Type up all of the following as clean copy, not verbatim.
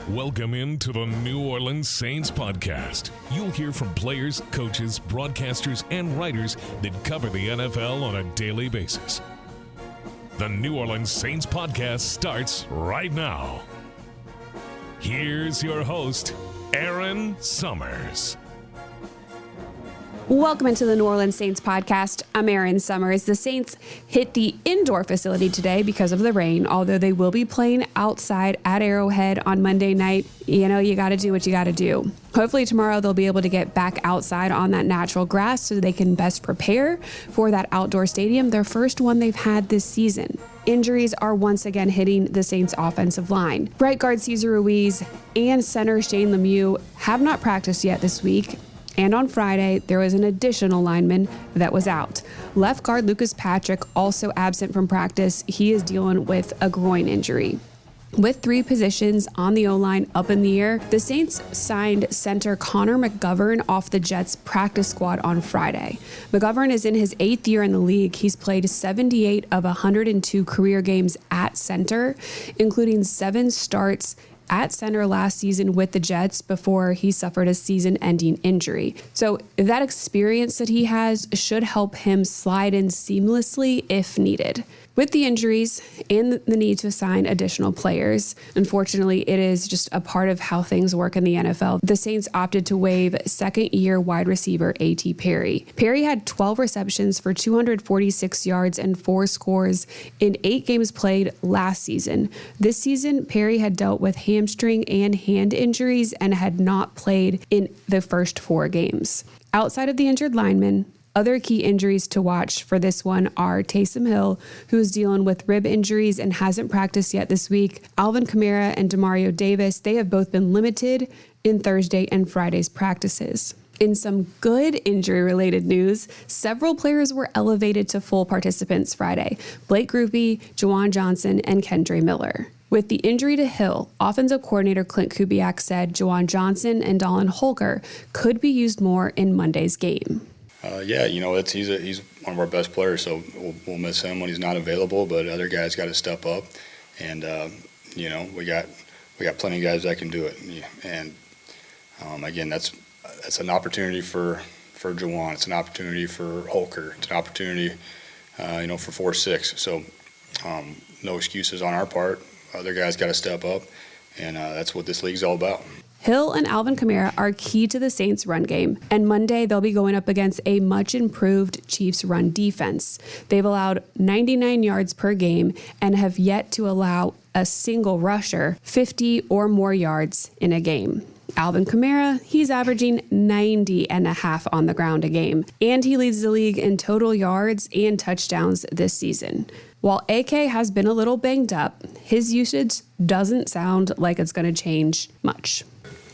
Welcome into the New Orleans Saints podcast. You'll hear from players, coaches, broadcasters, and writers that cover the NFL on a daily basis. The New Orleans Saints podcast starts right now. Here's your host, Erin Summers. Welcome into the New Orleans Saints podcast. I'm Erin Summers. The Saints hit the indoor facility today because of the rain, although they will be playing outside at Arrowhead on Monday night. You know, you got to do what you got to do. Hopefully tomorrow they'll be able to get back outside on that natural grass so they can best prepare for that outdoor stadium, their first one they've had this season. Injuries are once again hitting the Saints offensive line. Right guard Cesar Ruiz and center Shane Lemieux have not practiced yet this week. And on Friday, there was an additional lineman that was out. Left guard Lucas Patrick also absent from practice. He is dealing with a groin injury. With three positions on the O-line up in the air, the Saints signed center Connor McGovern off the Jets practice squad on Friday. McGovern is in his 8th year in the league. He's played 78 of 102 career games at center, including 7 starts at center last season with the Jets before he suffered a season-ending injury. So that experience that he has should help him slide in seamlessly if needed. With the injuries and the need to assign additional players, unfortunately, it is just a part of how things work in the NFL. The Saints opted to waive second-year wide receiver A.T. Perry. Perry had 12 receptions for 246 yards and 4 scores in 8 games played last season. This season, Perry had dealt with hamstring and hand injuries and had not played in the first 4 games. Outside of the injured lineman, other key injuries to watch for this one are Taysom Hill, who is dealing with rib injuries and hasn't practiced yet this week. Alvin Kamara and Demario Davis, they have both been limited in Thursday and Friday's practices. In some good injury-related news, several players were elevated to full participants Friday. Blake Grupe, Juwan Johnson, and Kendre Miller. With the injury to Hill, offensive coordinator Clint Kubiak said Juwan Johnson and Dallin Holker could be used more in Monday's game. He's one of our best players, so we'll miss him when he's not available. But other guys got to step up, and we got plenty of guys that can do it. And again, that's an opportunity for Juwan. It's an opportunity for Holker. It's an opportunity, for 4-6. So no excuses on our part. Other guys got to step up, and that's what this league's all about. Hill and Alvin Kamara are key to the Saints' run game, and Monday they'll be going up against a much-improved Chiefs run defense. They've allowed 99 yards per game and have yet to allow a single rusher 50 or more yards in a game. Alvin Kamara, he's averaging 90.5 on the ground a game, and he leads the league in total yards and touchdowns this season. While AK has been a little banged up, his usage doesn't sound like it's going to change much.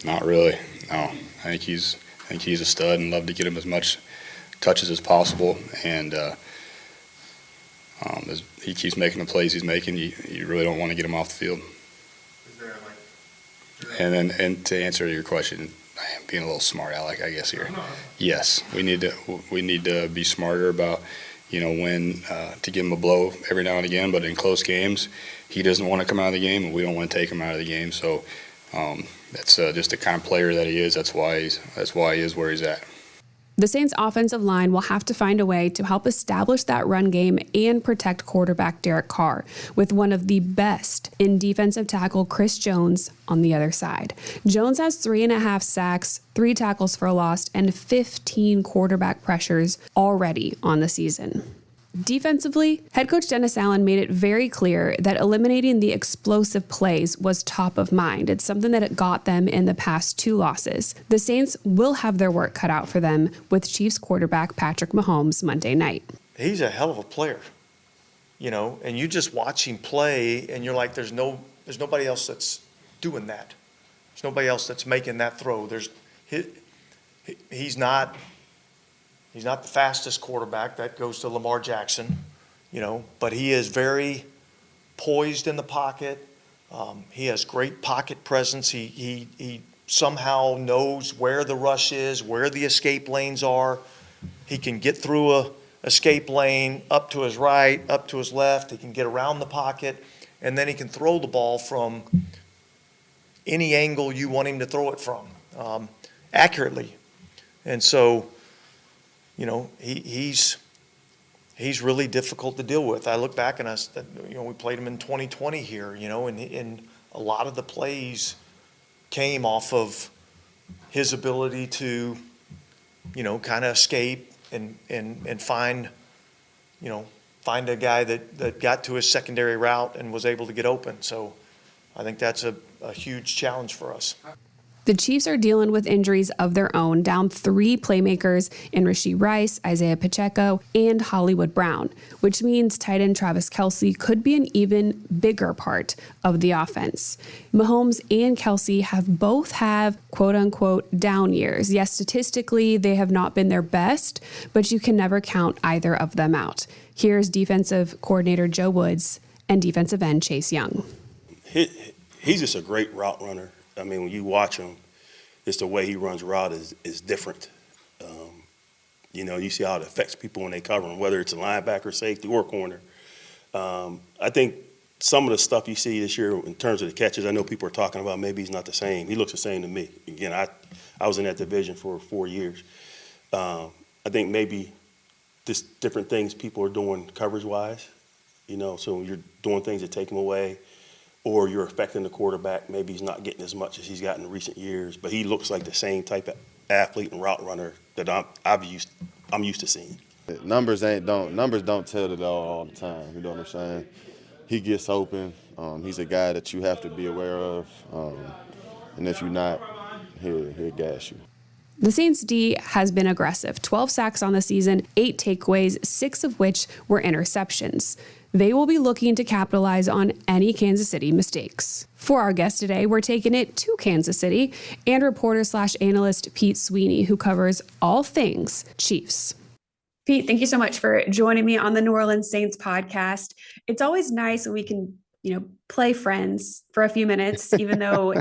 Not really, no. I think he's a stud, and love to get him as much touches as possible. And as he keeps making the plays he's making, you really don't want to get him off the field. And to answer your question, I am being a little smart aleck, I guess here. Yes, we need to be smarter about when to give him a blow every now and again. But in close games, he doesn't want to come out of the game, and we don't want to take him out of the game. So. That's just the kind of player that he is. That's why he is where he's at. The Saints' offensive line will have to find a way to help establish that run game and protect quarterback Derek Carr, with one of the best in defensive tackle Chris Jones on the other side. Jones has 3.5 sacks, 3 tackles for a loss, and 15 quarterback pressures already on the season. Defensively, head coach Dennis Allen made it very clear that eliminating the explosive plays was top of mind. It's something that it got them in the past 2 losses. The Saints will have their work cut out for them with Chiefs quarterback Patrick Mahomes Monday night. He's a hell of a player, and you just watch him play, and you're like, there's nobody else that's doing that. There's nobody else that's making that throw. He's not the fastest quarterback. That goes to Lamar Jackson, but he is very poised in the pocket. He has great pocket presence. He somehow knows where the rush is, where the escape lanes are. He can get through a escape lane, up to his right, up to his left. He can get around the pocket, and then he can throw the ball from any angle you want him to throw it from, accurately. And so, he's really difficult to deal with. I look back and I said, we played him in 2020 here, and a lot of the plays came off of his ability to, kind of escape and find a guy that got to his secondary route and was able to get open. So I think that's a huge challenge for us. The Chiefs are dealing with injuries of their own, down 3 playmakers in Rashee Rice, Isaiah Pacheco, and Hollywood Brown, which means tight end Travis Kelce could be an even bigger part of the offense. Mahomes and Kelce both have quote-unquote down years. Yes, statistically, they have not been their best, but you can never count either of them out. Here's defensive coordinator Joe Woods and defensive end Chase Young. He's just a great route runner. I mean, when you watch him, just the way he runs route is different. You see how it affects people when they cover him, whether it's a linebacker, safety, or corner. I think some of the stuff you see this year in terms of the catches, I know people are talking about maybe he's not the same. He looks the same to me. Again, I was in that division for 4 years. I think maybe just different things people are doing coverage-wise. So you're doing things that take him away, or you're affecting the quarterback. Maybe he's not getting as much as he's gotten in recent years, but he looks like the same type of athlete and route runner that I'm used to seeing. Numbers don't tell it all the time. You know what I'm saying? He gets open. He's a guy that you have to be aware of, and if you're not, he'll gas you. The Saints D has been aggressive. 12 sacks on the season, 8 takeaways, 6 of which were interceptions. They will be looking to capitalize on any Kansas City mistakes. For our guest today, we're taking it to Kansas City and reporter/analyst Pete Sweeney, who covers all things Chiefs. Pete, thank you so much for joining me on the New Orleans Saints podcast. It's always nice when we can, play friends for a few minutes, even though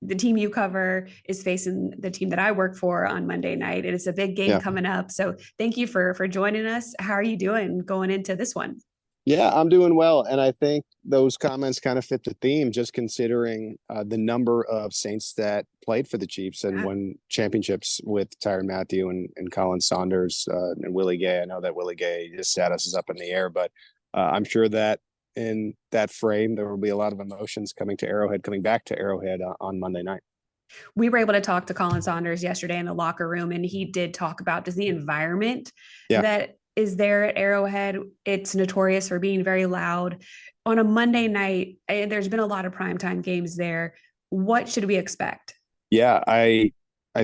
the team you cover is facing the team that I work for on Monday night. And it's a big game coming up. So thank you for joining us. How are you doing going into this one? Yeah, I'm doing well. And I think those comments kind of fit the theme, just considering the number of Saints that played for the Chiefs and won championships with Tyrann Mathieu and Colin Saunders and Willie Gay. I know that Willie Gay, his status is up in the air, but I'm sure that in that frame, there will be a lot of emotions coming back to Arrowhead on Monday night. We were able to talk to Colin Saunders yesterday in the locker room, and he did talk about just the environment that is there at Arrowhead. It's notorious for being very loud. On a Monday night, there's been a lot of primetime games there. What should we expect? Yeah, I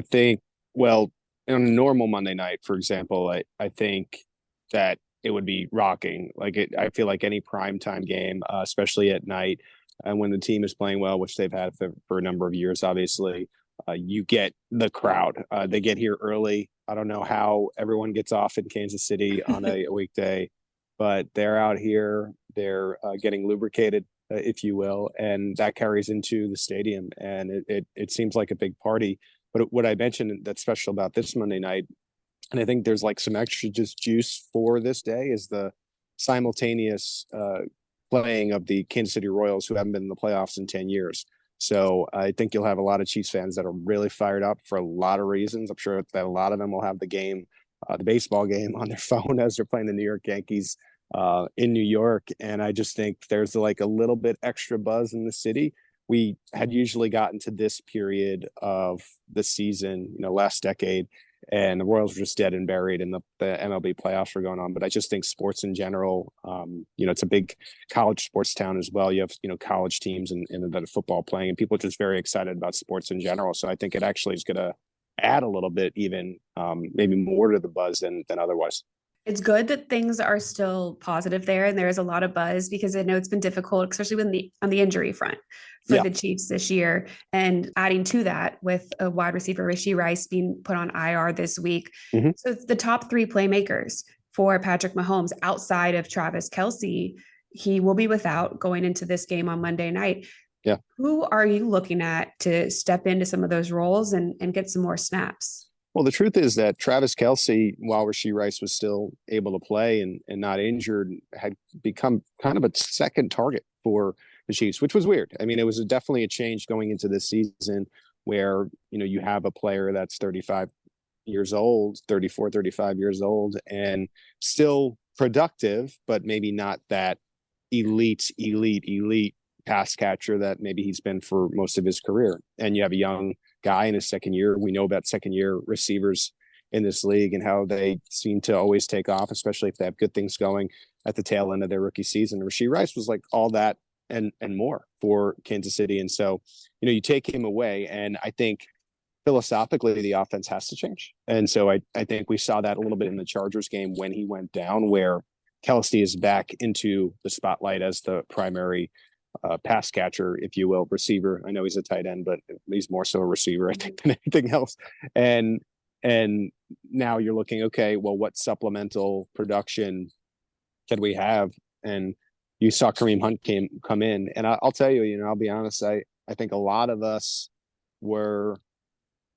think, well, on a normal Monday night, for example, I think that it would be rocking. I feel like any primetime game, especially at night, and when the team is playing well, which they've had for a number of years, obviously, you get the crowd. They get here early. I don't know how everyone gets off in Kansas City on a weekday, but they're out here. They're getting lubricated, if you will, and that carries into the stadium. And it seems like a big party. But what I mentioned that's special about this Monday night, and I think there's some extra just juice for this day, is the simultaneous playing of the Kansas City Royals, who haven't been in the playoffs in 10 years. So I think you'll have a lot of Chiefs fans that are really fired up for a lot of reasons. I'm sure that a lot of them will have the baseball game on their phone as they're playing the New York Yankees in New York. And I just think there's a little bit extra buzz in the city. We had usually gotten to this period of the season, last decade, and the Royals were just dead and buried, and the MLB playoffs were going on. But I just think sports in general, it's a big college sports town as well. You have, college teams and the football playing, and people are just very excited about sports in general. So I think it actually is going to add a little bit, even maybe more to the buzz than otherwise. It's good that things are still positive there, and there is a lot of buzz, because I know it's been difficult, especially on the injury front for the Chiefs this year. And adding to that with a wide receiver, Rashee Rice, being put on IR this week. Mm-hmm. So it's the top 3 playmakers for Patrick Mahomes outside of Travis Kelce. He will be without going into this game on Monday night. Yeah. Who are you looking at to step into some of those roles and get some more snaps? Well, the truth is that Travis Kelce, while Rashee Rice was still able to play and not injured, had become kind of a second target for the Chiefs, which was weird. I mean, it was definitely a change going into this season where, you have a player that's 35 years old, 34, 35 years old, and still productive, but maybe not that elite pass catcher that maybe he's been for most of his career. And you have a young guy in his second year. We know about second year receivers in this league and how they seem to always take off, especially if they have good things going at the tail end of their rookie season. Rashee Rice was like all that and more for Kansas City. And so, you take him away, and I think philosophically the offense has to change. And so I think we saw that a little bit in the Chargers game when he went down, where Kelce is back into the spotlight as the primary pass catcher, if you will, receiver. I know he's a tight end, but he's more so a receiver, I think, than anything else. And now you're looking, okay, well, what supplemental production can we have? And you saw Kareem Hunt come in, and I'll tell you, I'll be honest, I think a lot of us were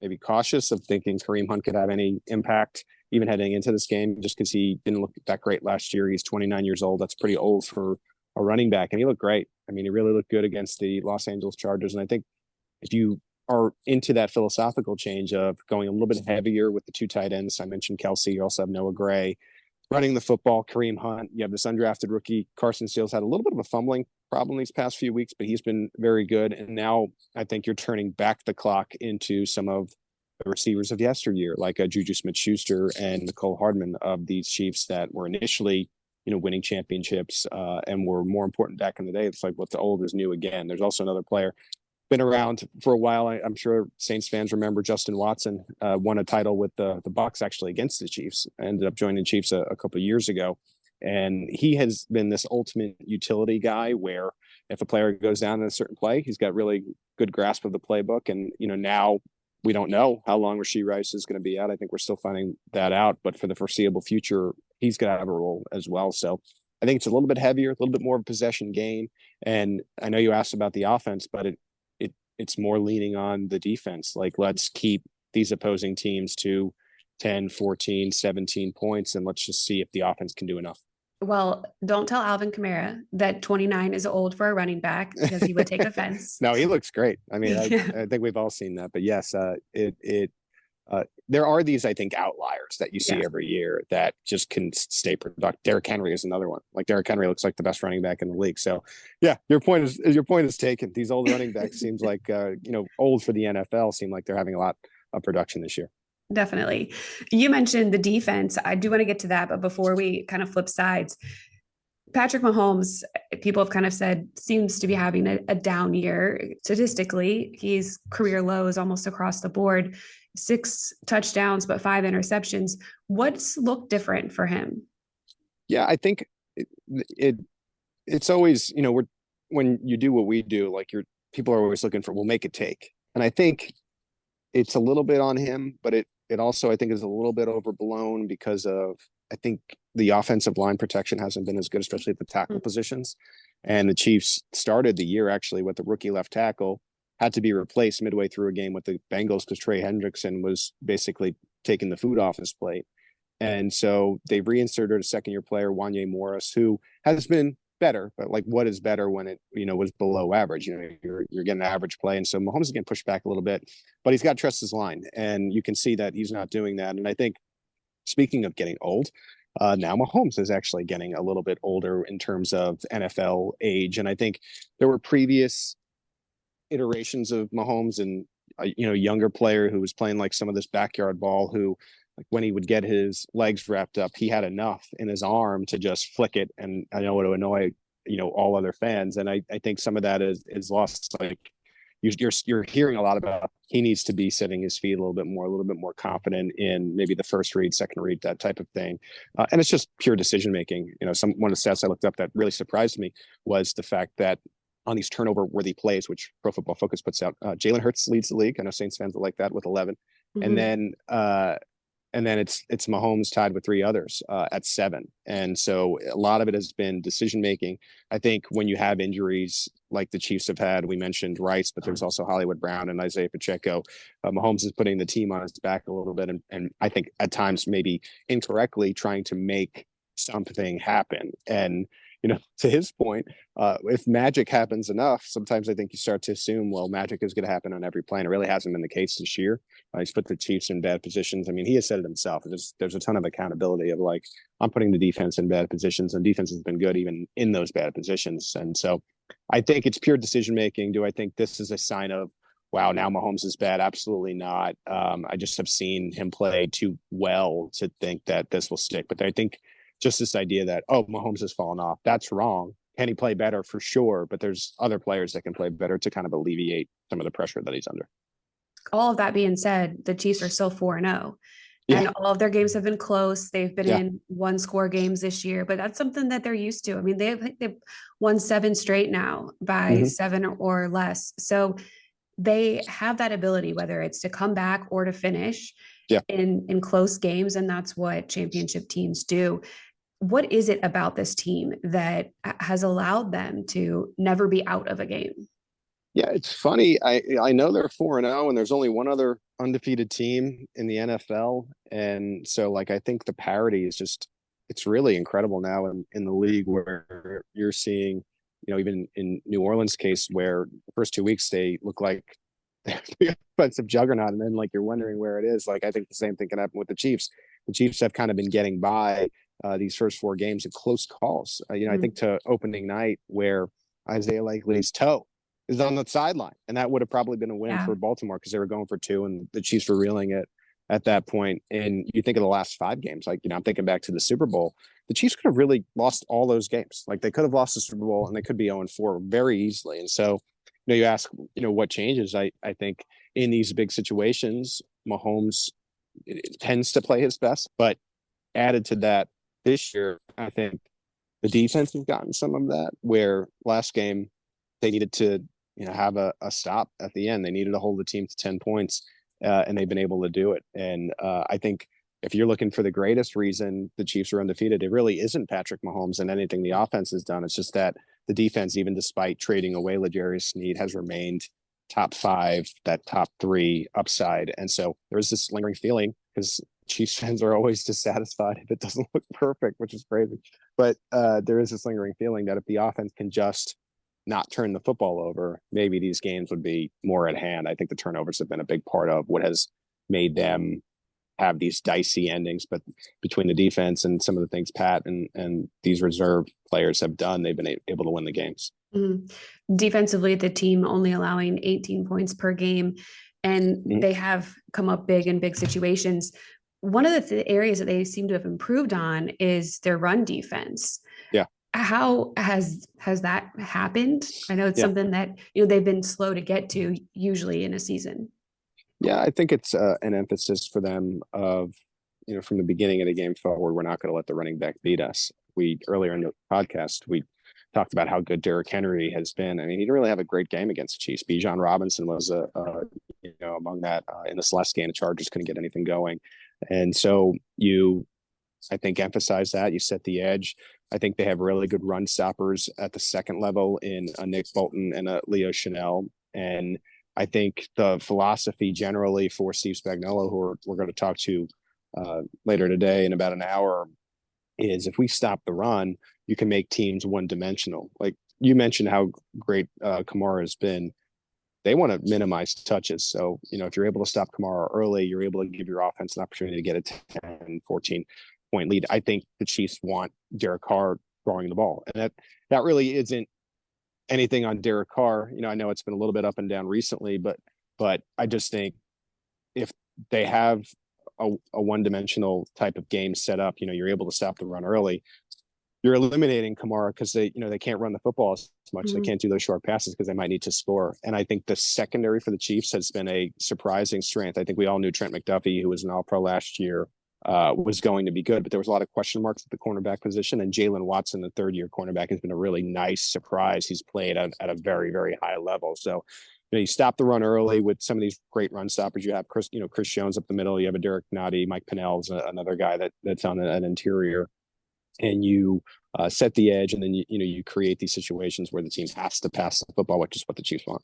maybe cautious of thinking Kareem Hunt could have any impact even heading into this game, just because he didn't look that great last year. He's 29 years old. That's pretty old for a running back, and he looked great. I mean, he really looked good against the Los Angeles Chargers. And I think if you are into that philosophical change of going a little bit heavier with the two tight ends, I mentioned Kelce, you also have Noah Gray running the football, Kareem Hunt, you have this undrafted rookie, Carson Steele's had a little bit of a fumbling problem these past few weeks, but he's been very good. And now I think you're turning back the clock into some of the receivers of yesteryear, like Juju Smith-Schuster and Nicole Hardman of these Chiefs that were initially, winning championships and were more important back in the day. It's like what's old is new again. There's also another player been around for a while. I'm sure Saints fans remember Justin Watson won a title with the Bucs actually against the Chiefs. Ended up joining the Chiefs a couple of years ago, and he has been this ultimate utility guy where if a player goes down in a certain play, he's got really good grasp of the playbook. And now we don't know how long Rashee Rice is going to be out. I think we're still finding that out, but for the foreseeable future, he's going to have a role as well. So I think it's a little bit heavier, a little bit more of a possession game. And I know you asked about the offense, but it's more leaning on the defense. Like, let's keep these opposing teams to 10, 14, 17 points, and let's just see if the offense can do enough. Well, don't tell Alvin Kamara that 29 is old for a running back, because he would take offense. No, he looks great. I mean, I think we've all seen that. But yes, there are these, I think, outliers that you see every year that just can stay productive. Derrick Henry is another one. Like, Derrick Henry looks like the best running back in the league. So, yeah, your point is taken. These old running backs seems like old for the NFL, seem like they're having a lot of production this year. Definitely. You mentioned the defense. I do want to get to that, but before we kind of flip sides, Patrick Mahomes, people have kind of said, seems to be having a down year. Statistically, he's career lows almost across the board, 6 touchdowns, but 5 interceptions. What's looked different for him? Yeah, I think it's always, when you do what we do, like people are always looking for, we'll make it take. And I think it's a little bit on him, but it also, I think, is a little bit overblown because of, I think, the offensive line protection hasn't been as good, especially at the tackle positions. And the Chiefs started the year actually with the rookie left tackle, had to be replaced midway through a game with the Bengals because Trey Hendrickson was basically taking the food off his plate. And so they reinserted a second-year player, Wanye Morris, who has been better, but like, what is better when it, was below average? You're getting average play. And so Mahomes is getting pushed back a little bit, but he's got to trust his line. And you can see that he's not doing that. And I think, speaking of getting old, now Mahomes is actually getting a little bit older in terms of NFL age. And I think there were previous iterations of Mahomes and, younger player who was playing like some of this backyard ball, who, like, when he would get his legs wrapped up, he had enough in his arm to just flick it. And I know it would annoy, all other fans. And I think some of that is lost. Like, you're hearing a lot about he needs to be setting his feet a little bit more confident in maybe the first read, second read, that type of thing. And it's just pure decision making. One of the stats I looked up that really surprised me was the fact that on these turnover worthy plays, which Pro Football Focus puts out, Jalen Hurts leads the league. I know Saints fans will like that with 11. Mm-hmm. And then it's Mahomes tied with 3 others at 7. And so a lot of it has been decision making. I think when you have injuries like the Chiefs have had, we mentioned Rice, but there's also Hollywood Brown and Isaiah Pacheco. Mahomes is putting the team on his back a little bit, and I think at times maybe incorrectly trying to make something happen. And to his point, if magic happens enough, sometimes I think you start to assume, well, magic is going to happen on every play. And it really hasn't been the case this year. He's put the Chiefs in bad positions. I mean, he has said it himself. There's a ton of accountability of like, I'm putting the defense in bad positions, and defense has been good even in those bad positions. And so I think it's pure decision making. Do I think this is a sign of, wow, now Mahomes is bad? Absolutely not. I just have seen him play too well to think that this will stick. But I think just this idea that, oh, Mahomes has fallen off, that's wrong. Can he play better? For sure. But there's other players that can play better to kind of alleviate some of the pressure that he's under. All of that being said, the Chiefs are still 4-0. Yeah. And all of their games have been close. They've been Yeah. in one-score games this year, but that's something that they're used to. I mean, they've won 7 straight now by 7 or less. So they have that ability, whether it's to come back or to finish in close games. And that's what championship teams do. What is it about this team that has allowed them to never be out of a game? Yeah, it's funny. I know they're 4-0, and there's only one other undefeated team in the NFL. And so, like, I think the parity is just, it's really incredible now in the league, where you're seeing, even in New Orleans' case, where the first 2 weeks they look like the offensive juggernaut, and then like you're wondering where it is. Like, I think the same thing can happen with the Chiefs. The Chiefs have kind of been getting by these first 4 games in close calls. I think to opening night, where Isaiah Likely's toe is on the sideline, and that would have probably been a win for Baltimore because they were going for 2 and the Chiefs were reeling it at that point. And you think of the last 5 games, like, I'm thinking back to the Super Bowl, the Chiefs could have really lost all those games. Like, they could have lost the Super Bowl and they could be 0-4 very easily. And so, you ask, what changes? I think in these big situations, Mahomes tends to play his best, but added to that this year, I think the defense has gotten some of that, where last game they needed to, have a stop at the end. They needed to hold the team to 10 points, and they've been able to do it. And I think if you're looking for the greatest reason the Chiefs are undefeated, it really isn't Patrick Mahomes and anything the offense has done. It's just that the defense, even despite trading away L'Jarius Sneed, has remained top 5, that top 3 upside. And so there's this lingering feeling, because Chiefs fans are always dissatisfied if it doesn't look perfect, which is crazy. But there is this lingering feeling that if the offense can just not turn the football over, maybe these games would be more at hand. I think the turnovers have been a big part of what has made them have these dicey endings. But between the defense and some of the things Pat and these reserve players have done, they've been able to win the games. Defensively, the team only allowing 18 points per game, and they have come up big in big situations. One of the areas that they seem to have improved on is their run defense. Yeah. How has that happened? I know it's something that they've been slow to get to usually in a season. Yeah, I think it's an emphasis for them of, from the beginning of the game forward, we're not going to let the running back beat us. Earlier in the podcast, we talked about how good Derrick Henry has been. I mean, he didn't really have a great game against the Chiefs. Bijan Robinson was among that in this last game. The Chargers couldn't get anything going. And so I think, emphasize that. You set the edge. I think they have really good run stoppers at the second level in a Nick Bolton and a Leo Chanel. And I think the philosophy generally for Steve Spagnuolo, who we're going to talk to later today in about an hour, is if we stop the run, you can make teams one-dimensional. Like you mentioned how great Kamara has been. They want to minimize touches. So, if you're able to stop Kamara early, you're able to give your offense an opportunity to get a 10, 14-point lead. I think the Chiefs want Derek Carr throwing the ball. And that really isn't anything on Derek Carr. I know it's been a little bit up and down recently, but I just think if they have a one-dimensional type of game set up, you're able to stop the run early. You're eliminating Kamara because they can't run the football as much. They can't do those short passes because they might need to score. And I think the secondary for the Chiefs has been a surprising strength. I think we all knew Trent McDuffie, who was an All-Pro last year, was going to be good, but there was a lot of question marks at the cornerback position. And Jalen Watson, the third-year cornerback, has been a really nice surprise. He's played at a very, very high level. So, you stop the run early with some of these great run stoppers. You have Chris Jones up the middle. You have a Derek Nottie, Mike Pinnell's another guy that's on an interior. And you set the edge, and then you create these situations where the team has to pass the football, which is what the Chiefs want.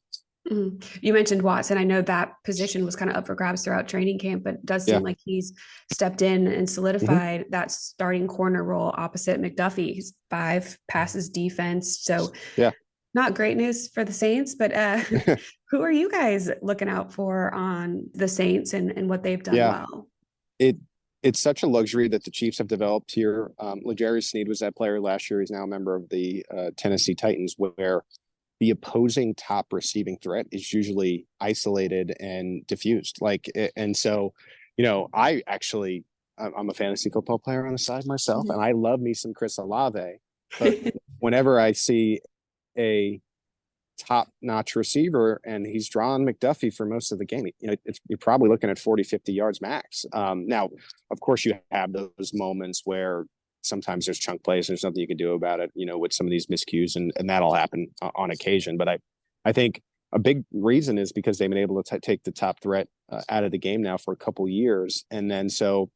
Mhm. You mentioned Watson. I know that position was kind of up for grabs throughout training camp, but it does seem like he's stepped in and solidified that starting corner role opposite McDuffie. He's 5 passes defense. So Yeah. not great news for the Saints, but who are you guys looking out for on the Saints and what they've done well? It's such a luxury that the Chiefs have developed here. L'Jarius Sneed was that player last year. He's now a member of the Tennessee Titans, where the opposing top receiving threat is usually isolated and diffused. And so, I'm a fantasy football player on the side myself, and I love me some Chris Olave. But whenever I see a top-notch receiver and he's drawn McDuffie for most of the game, you're probably looking at 40, 50 yards max. Now, of course, you have those moments where sometimes there's chunk plays. There's nothing you can do about it, with some of these miscues, and that'll happen on occasion. But I think a big reason is because they've been able to take the top threat out of the game now for a couple years. And then so,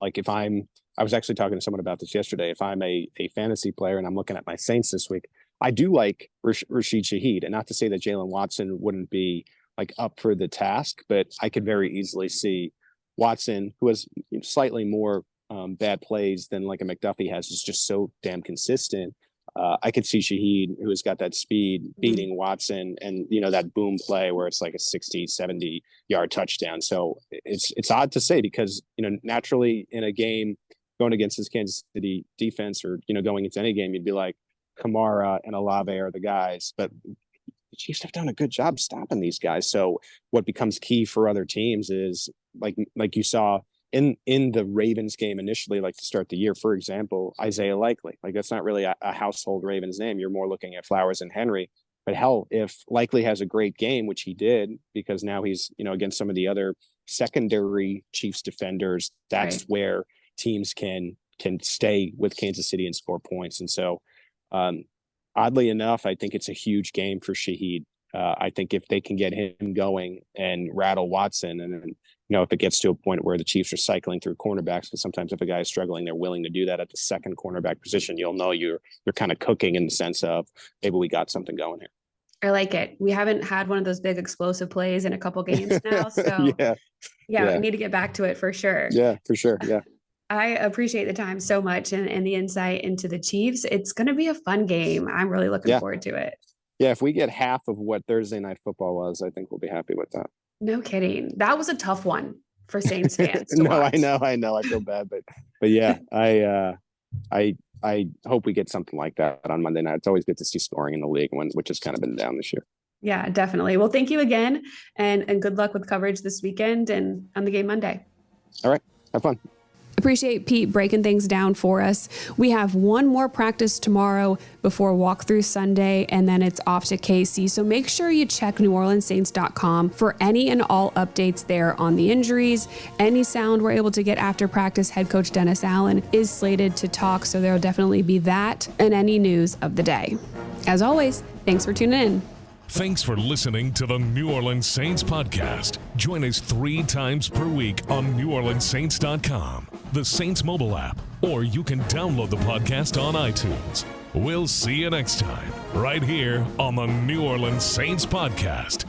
I was actually talking to someone about this yesterday. If I'm a fantasy player and I'm looking at my Saints this week, I do like Rashid Shaheed, and not to say that Jalen Watson wouldn't be up for the task, but I could very easily see Watson, who has slightly more bad plays than a McDuffie has, is just so damn consistent. I could see Shaheed, who has got that speed, beating Watson, and that boom play where it's like a 60, 70 yard touchdown. So it's odd to say, because naturally in a game going against this Kansas City defense, or going into any game, you'd be like, Kamara and Olave are the guys, but the Chiefs have done a good job stopping these guys. So what becomes key for other teams is like you saw in the Ravens game initially, to start the year, for example, Isaiah Likely. That's not really a household Ravens name. You're more looking at Flowers and Henry. But hell, if Likely has a great game, which he did, because now he's against some of the other secondary Chiefs defenders, that's where teams can stay with Kansas City and score points. And so, oddly enough, I think it's a huge game for Shaheed. I think if they can get him going and rattle Watson, and then, if it gets to a point where the Chiefs are cycling through cornerbacks, because sometimes if a guy is struggling, they're willing to do that at the second cornerback position, you'll know you're kind of cooking, in the sense of maybe we got something going here. I like it. We haven't had one of those big explosive plays in a couple games now. So we need to get back to it for sure. Yeah, for sure. Yeah. I appreciate the time so much and the insight into the Chiefs. It's going to be a fun game. I'm really looking forward to it. Yeah, if we get half of what Thursday Night Football was, I think we'll be happy with that. No kidding. That was a tough one for Saints fans. I know. I feel bad, but yeah, I hope we get something like that on Monday night. It's always good to see scoring in the league, which has kind of been down this year. Yeah, definitely. Well, thank you again, and good luck with coverage this weekend and on the game Monday. All right. Have fun. Appreciate Pete breaking things down for us. We have one more practice tomorrow before walkthrough Sunday, and then it's off to KC. So make sure you check NewOrleansSaints.com for any and all updates there on the injuries. Any sound we're able to get after practice, head coach Dennis Allen is slated to talk, so there'll definitely be that and any news of the day. As always, thanks for tuning in. Thanks for listening to the New Orleans Saints podcast. Join us 3 times per week on NewOrleansSaints.com, the Saints mobile app, or you can download the podcast on iTunes. We'll see you next time, right here on the New Orleans Saints podcast.